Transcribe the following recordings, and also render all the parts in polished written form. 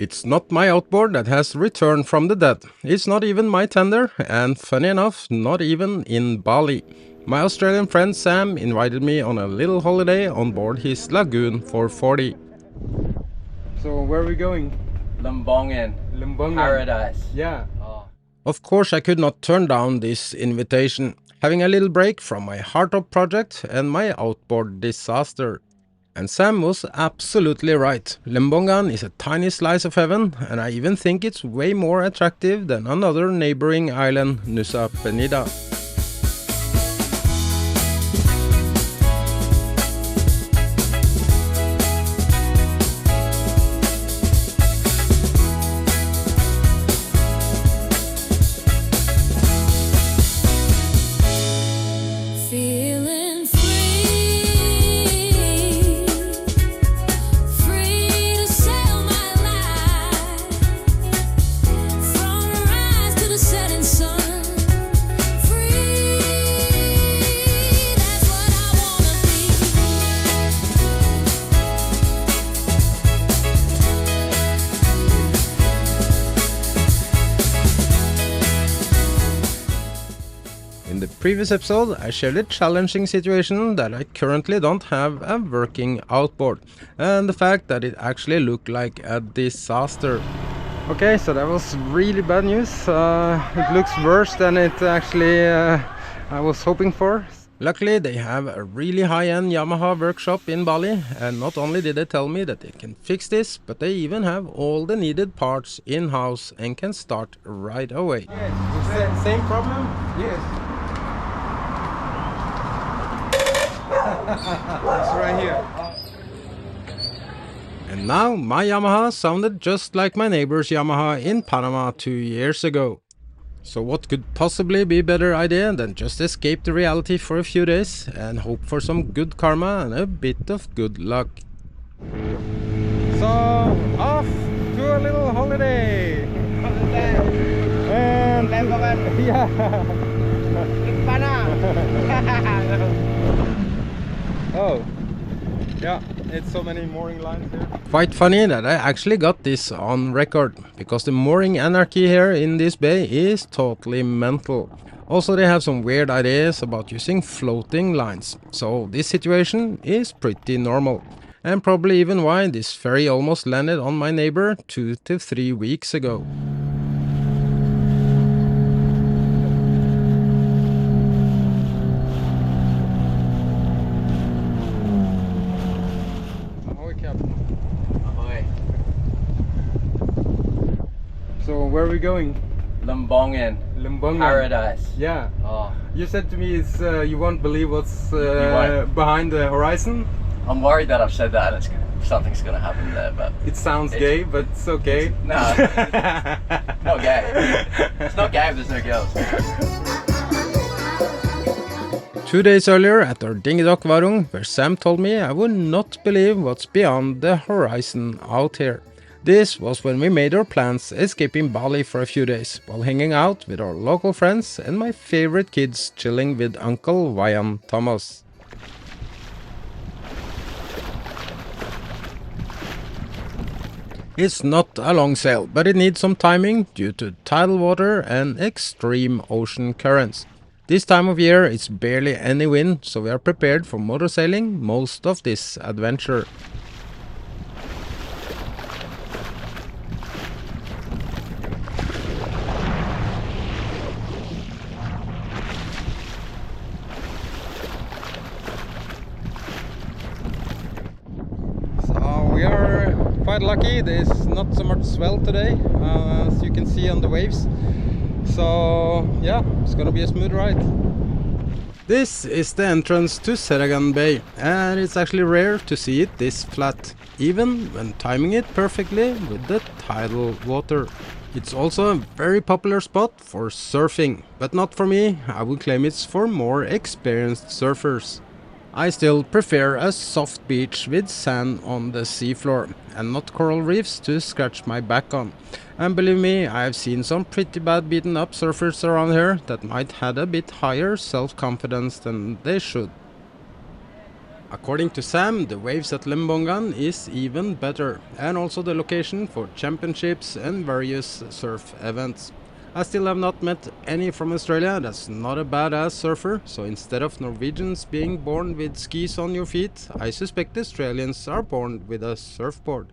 It's not my outboard that has returned from the dead. It's not even my tender, and funny enough, not even in Bali. My Australian friend Sam invited me on a little holiday on board his Lagoon 440. So where are we going? Lembongan. Lembongan. Paradise. Yeah. Oh. Of course I could not turn down this invitation, having a little break from my hardtop project and my outboard disaster. And Sam was absolutely right. Lembongan is a tiny slice of heaven, and I even think it's way more attractive than another neighboring island, Nusa Penida. In the previous episode, I shared a challenging situation that I currently don't have a working outboard, and the fact that it actually looked like a disaster. Okay, so that was really bad news. It looks worse than it actually I was hoping for. Luckily, they have a really high-end Yamaha workshop in Bali, and not only did they tell me that they can fix this, but they even have all the needed parts in-house and can start right away. Yes, same problem? Yes. It's right here. And now my Yamaha sounded just like my neighbor's Yamaha in Panama 2 years ago. So what could possibly be a better idea than just escape the reality for a few days and hope for some good karma and a bit of good luck. So off to a little holiday. And yeah. Oh, yeah, it's so many mooring lines here. Quite funny that I actually got this on record, because the mooring anarchy here in this bay is totally mental. Also, they have some weird ideas about using floating lines, so this situation is pretty normal. And probably even why this ferry almost landed on my neighbor 2 to 3 weeks ago. So where are we going? Lembongan. Lembongan. Paradise. Yeah. Oh. You said to me it's you won't believe what's behind the horizon. I'm worried that I've said that and something's gonna happen there, but it sounds gay, but it's okay. No, it's not gay. It's not gay if there's no girls. 2 days earlier at our dinghy dock Varung, where Sam told me I would not believe what's beyond the horizon out here. This was when we made our plans escaping Bali for a few days, while hanging out with our local friends and my favorite kids chilling with Uncle Wayan Thomas. It's not a long sail, but it needs some timing due to tidal water and extreme ocean currents. This time of year it's barely any wind, so we are prepared for motor sailing most of this adventure. We are quite lucky, there's not so much swell today, as you can see on the waves. So yeah, it's gonna be a smooth ride. This is the entrance to Seragan Bay, and it's actually rare to see it this flat, even when timing it perfectly with the tidal water. It's also a very popular spot for surfing, but not for me. I would claim it's for more experienced surfers. I still prefer a soft beach with sand on the seafloor and not coral reefs to scratch my back on. And believe me, I have seen some pretty bad beaten up surfers around here that might have a bit higher self-confidence than they should. According to Sam, the waves at Lembongan is even better, and also the location for championships and various surf events. I still have not met any from Australia that's not a badass surfer, so instead of Norwegians being born with skis on your feet, I suspect Australians are born with a surfboard.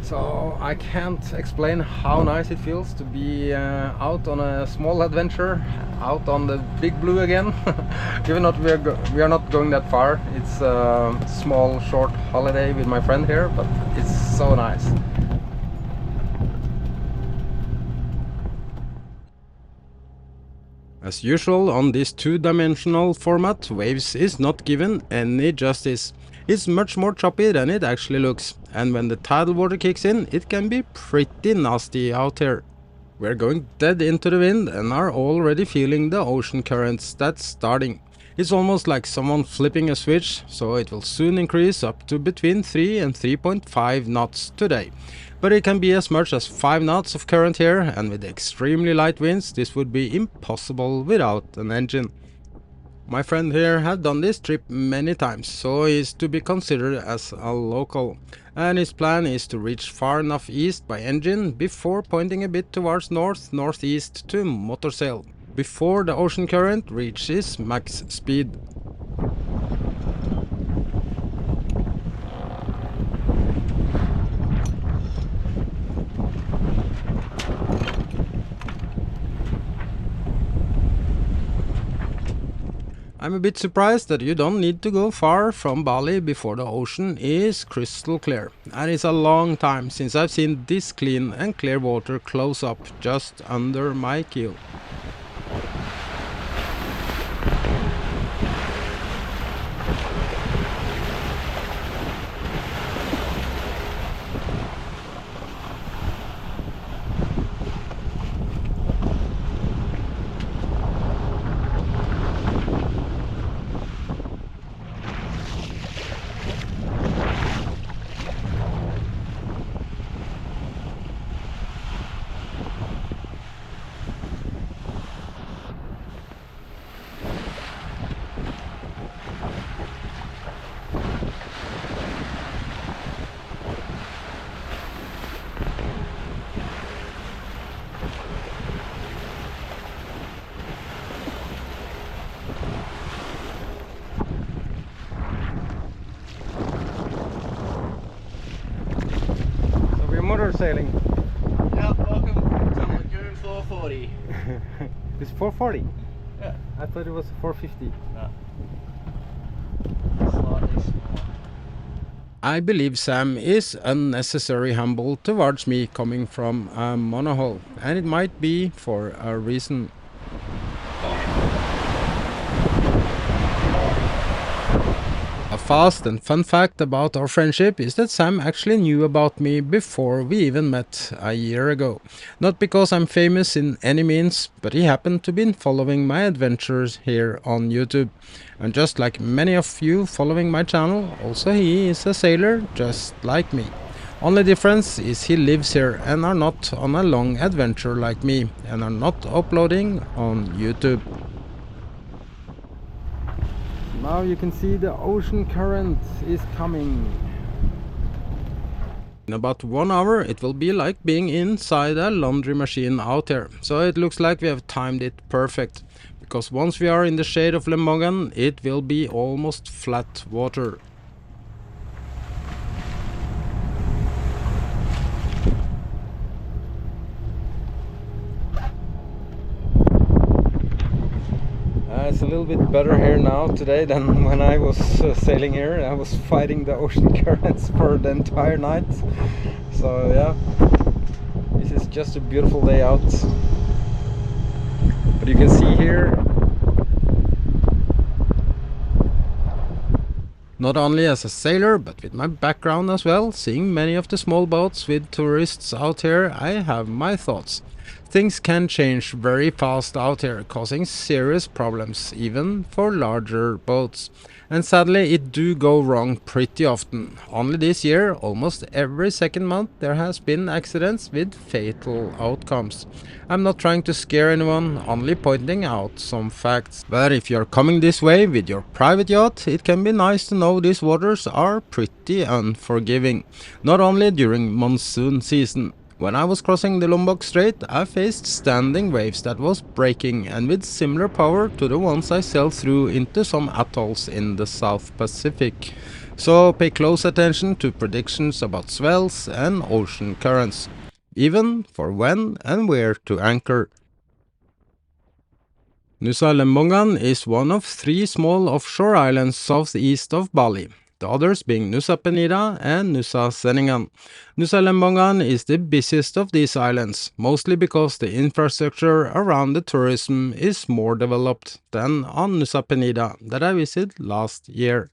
So I can't explain how nice it feels to be out on a small adventure, out on the big blue again. Even though we are not going that far, it's a small short holiday with my friend here, but it's so nice. As usual on this two-dimensional format, Waves is not given any justice. It's much more choppy than it actually looks, and when the tidal water kicks in, it can be pretty nasty out here. We're going dead into the wind and are already feeling the ocean currents that's starting. It's almost like someone flipping a switch, so it will soon increase up to between 3 and 3.5 knots today. But it can be as much as 5 knots of current here, and with extremely light winds this would be impossible without an engine. My friend here had done this trip many times, so he is to be considered as a local. And his plan is to reach far enough east by engine before pointing a bit towards northeast to motor sail, before the ocean current reaches max speed. I'm a bit surprised that you don't need to go far from Bali before the ocean is crystal clear. And it's a long time since I've seen this clean and clear water close up just under my keel. Motor sailing. Yep, welcome to Lagoon 440. It's 440? Yeah. I thought it was 450. No. Slightly smaller. I believe Sam is unnecessarily humble towards me coming from a monohull, and it might be for a reason. A fast and fun fact about our friendship is that Sam actually knew about me before we even met a year ago. Not because I'm famous in any means, but he happened to be following my adventures here on YouTube. And just like many of you following my channel, also he is a sailor just like me. Only difference is he lives here and are not on a long adventure like me, and are not uploading on YouTube. Now you can see the ocean current is coming. In about 1 hour it will be like being inside a laundry machine out here. So it looks like we have timed it perfect. Because once we are in the shade of Lembongan, it will be almost flat water. It's a little bit better here now today than when I was sailing here. I was fighting the ocean currents for the entire night. So yeah, this is just a beautiful day out. But you can see here, not only as a sailor but with my background as well, seeing many of the small boats with tourists out here, I have my thoughts. Things can change very fast out here, causing serious problems, even for larger boats. And sadly, it do go wrong pretty often. Only this year, almost every second month, there has been accidents with fatal outcomes. I'm not trying to scare anyone, only pointing out some facts. But if you're coming this way with your private yacht, it can be nice to know these waters are pretty unforgiving. Not only during monsoon season. When I was crossing the Lombok Strait, I faced standing waves that was breaking and with similar power to the ones I sailed through into some atolls in the South Pacific. So pay close attention to predictions about swells and ocean currents, even for when and where to anchor. Nusa Lembongan is one of 3 small offshore islands southeast of Bali, the others being Nusa Penida and Nusa Lembongan. Nusa Lembongan is the busiest of these islands, mostly because the infrastructure around the tourism is more developed than on Nusa Penida that I visited last year.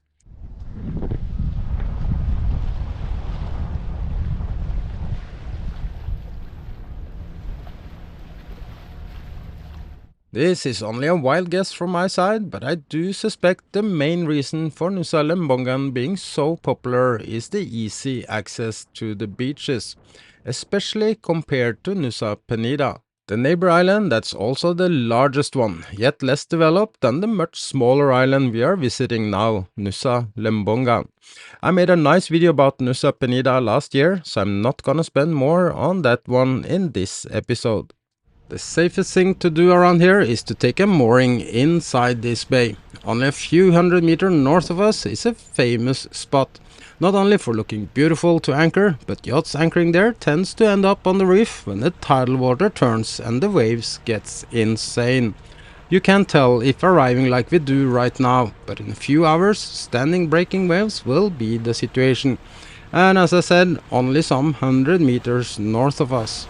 This is only a wild guess from my side, but I do suspect the main reason for Nusa Lembongan being so popular is the easy access to the beaches, especially compared to Nusa Penida, the neighbor island that's also the largest one, yet less developed than the much smaller island we are visiting now, Nusa Lembongan. I made a nice video about Nusa Penida last year, so I'm not gonna spend more on that one in this episode. The safest thing to do around here is to take a mooring inside this bay. Only a few hundred meters north of us is a famous spot. Not only for looking beautiful to anchor, but yachts anchoring there tends to end up on the reef when the tidal water turns and the waves gets insane. You can't tell if arriving like we do right now, but in a few hours standing breaking waves will be the situation. And as I said, only some 100 meters north of us.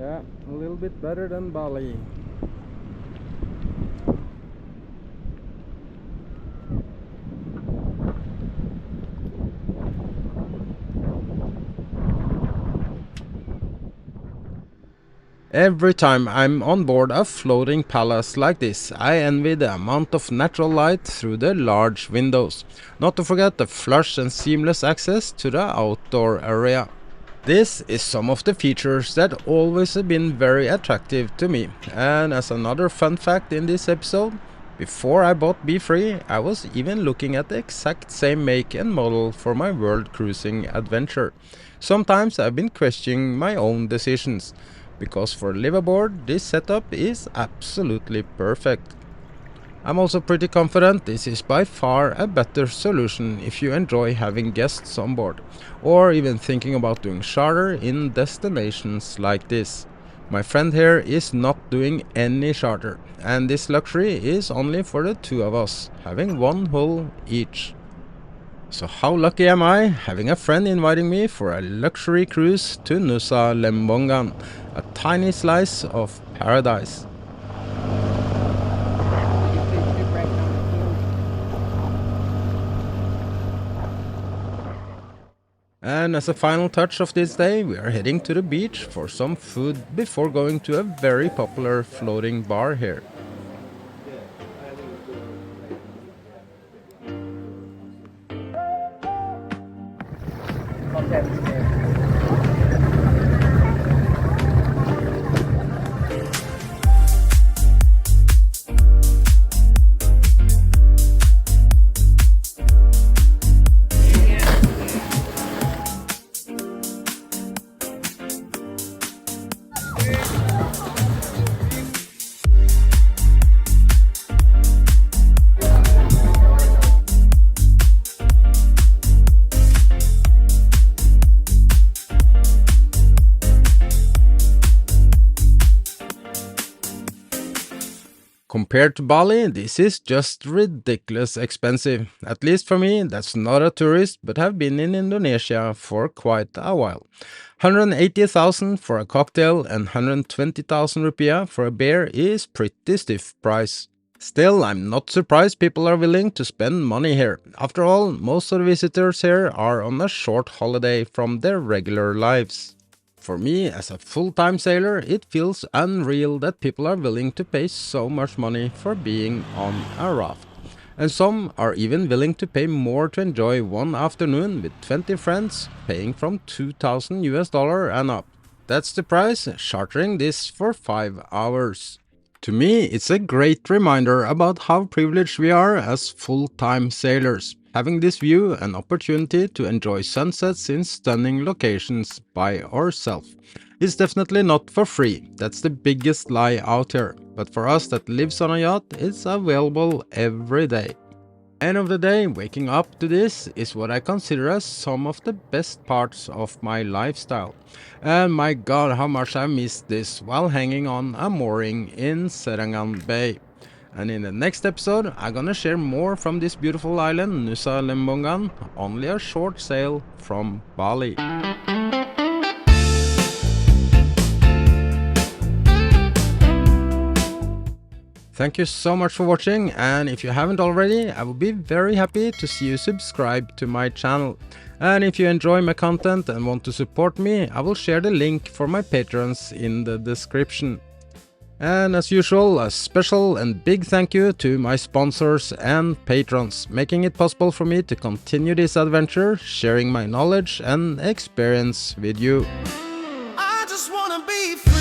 Yeah, a little bit better than Bali. Every time I'm on board a floating palace like this, I envy the amount of natural light through the large windows. Not to forget the flush and seamless access to the outdoor area. This is some of the features that always have been very attractive to me. And as another fun fact in this episode, before I bought Be Free, I was even looking at the exact same make and model for my world cruising adventure. Sometimes I've been questioning my own decisions, because for live aboard, this setup is absolutely perfect. I'm also pretty confident this is by far a better solution if you enjoy having guests on board, or even thinking about doing charter in destinations like this. My friend here is not doing any charter, and this luxury is only for the 2 of us, having 1 hull each. So how lucky am I having a friend inviting me for a luxury cruise to Nusa Lembongan, a tiny slice of paradise. And as a final touch of this day, we are heading to the beach for some food before going to a very popular floating bar here. Compared to Bali, this is just ridiculous expensive. At least for me, that's not a tourist, but have been in Indonesia for quite a while. 180,000 for a cocktail and 120,000 rupiah for a beer is pretty stiff price. Still, I'm not surprised people are willing to spend money here. After all, most of the visitors here are on a short holiday from their regular lives. For me, as a full-time sailor, it feels unreal that people are willing to pay so much money for being on a raft. And some are even willing to pay more to enjoy one afternoon with 20 friends, paying from $2,000 and up. That's the price, chartering this for 5 hours. To me, it's a great reminder about how privileged we are as full-time sailors, having this view and opportunity to enjoy sunsets in stunning locations by ourselves. It's definitely not for free, that's the biggest lie out here, but for us that lives on a yacht, it's available every day. End of the day, waking up to this is what I consider as some of the best parts of my lifestyle. And my god, how much I missed this while hanging on a mooring in Serangan Bay. And in the next episode, I'm gonna share more from this beautiful island, Nusa Lembongan, only a short sail from Bali. Thank you so much for watching, and if you haven't already, I would be very happy to see you subscribe to my channel. And if you enjoy my content and want to support me, I will share the link for my patrons in the description. And as usual, a special and big thank you to my sponsors and patrons, making it possible for me to continue this adventure, sharing my knowledge and experience with you. I just wanna be free.